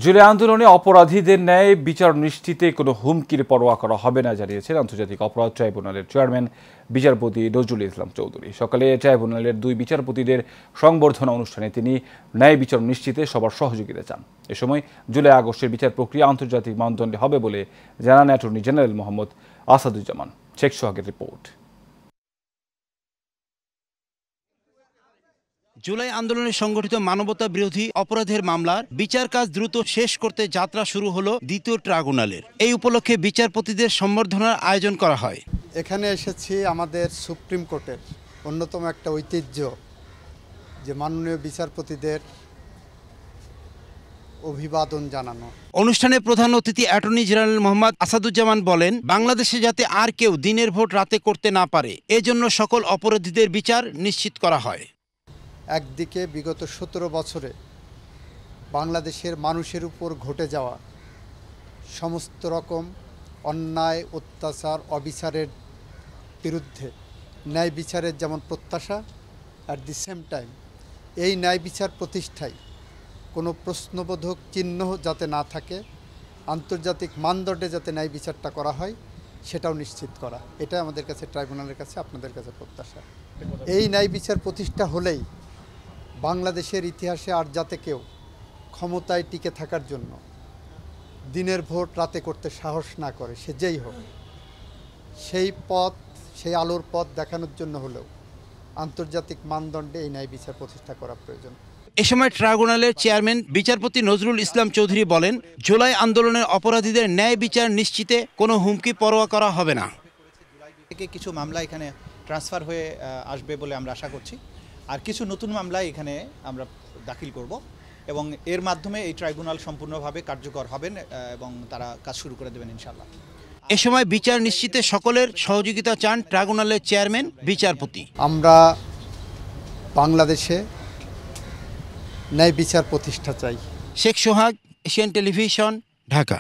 জুলাই আন্দোলনে অপরাধীদের ন্যায় বিচার নিশ্চিতে কোনো হুমকির পরোয়া করা হবে না জানিয়েছেন আন্তর্জাতিক অপরাধ ট্রাইব্যুনালের চেয়ারম্যান বিচারপতি নজরুল ইসলাম চৌধুরী। সকালে ট্রাইব্যুনালের দুই বিচারপতিদের সংবর্ধনা অনুষ্ঠানে তিনি ন্যায় বিচার নিশ্চিতে সবার সহযোগিতা চান। এ সময় জুলাই আগস্টের বিচার প্রক্রিয়া আন্তর্জাতিক মানদণ্ডে হবে বলে জানান অ্যাটর্নি জেনারেল মোহাম্মদ আসাদুজ্জামান। শেখ সোহাগের রিপোর্ট। জুলাই আন্দোলনে সংগঠিত মানবতা বিরোধী অপরাধের মামলার বিচার কাজ দ্রুত শেষ করতে যাত্রা শুরু হলো দ্বিতীয় ট্রাইব্যুনালের। এই উপলক্ষে বিচারপতিদের সম্বর্ধনার আয়োজন করা হয়। এখানে এসেছি আমাদের সুপ্রিম কোর্টের অন্যতম একটা ঐতিহ্য যে মাননীয় বিচারপতিদের অভিবাদন জানানো। অনুষ্ঠানে প্রধান অতিথি অ্যাটর্নি জেনারেল মোহাম্মদ আসাদুজ্জামান বলেন, বাংলাদেশে যাতে আর কেউ দিনের ভোট রাতে করতে না পারে এজন্য সকল অপরাধীদের বিচার নিশ্চিত করা হয়। একদিকে বিগত 17 বছরে বাংলাদেশের মানুষের উপর ঘটে যাওয়া সমস্ত রকম অন্যায়, অত্যাচার, অবিচারের বিরুদ্ধে ন্যায় বিচারের যেমন প্রত্যাশা, অ্যাট দি সেম টাইম এই ন্যায় বিচার প্রতিষ্ঠায় কোনো প্রশ্নবোধক চিহ্ন যাতে না থাকে, আন্তর্জাতিক মানদণ্ডে যাতে ন্যায় বিচারটা করা হয় সেটাও নিশ্চিত করা, এটা আমাদের কাছে ট্রাইব্যুনালের কাছে, আপনাদের কাছে প্রত্যাশা। এই ন্যায় বিচার প্রতিষ্ঠা হলেই বাংলাদেশের ইতিহাসে আর যাতে কেউ ক্ষমতায় টিকে থাকার জন্য দিনের ভোট রাতে করতে সাহস না করে, সে যেই হোক, সেই পথ, সেই আলোর পথ দেখানোর জন্য হলেও আন্তর্জাতিক মানদণ্ডে এই ন্যায় বিচার প্রতিষ্ঠা করা প্রয়োজন। এ সময় ট্রাইব্যুনালের চেয়ারম্যান বিচারপতি নজরুল ইসলাম চৌধুরী বলেন, জুলাই আন্দোলনের অপরাধীদের ন্যায় বিচার নিশ্চিতে কোনো হুমকি পরোয়া করা হবে না। থেকে কিছু মামলা এখানে ট্রান্সফার হয়ে আসবে বলে আমরা আশা করছি, আর কিছু নতুন মামলা এখানে আমরা দাখিল করব এবং এর মাধ্যমে এই ট্রাইব্যুনাল সম্পূর্ণভাবে কার্যকর হবেন এবং তারা কাজ শুরু করে দেবেন ইনশাআল্লাহ। এ সময় বিচার নিশ্চিতে সকলের সহযোগিতা চান ট্রাইব্যুনালের চেয়ারম্যান বিচারপতি। আমরা বাংলাদেশে ন্যায় বিচার প্রতিষ্ঠা চাই। শেখ সোহাগ, এশিয়ান টেলিভিশন, ঢাকা।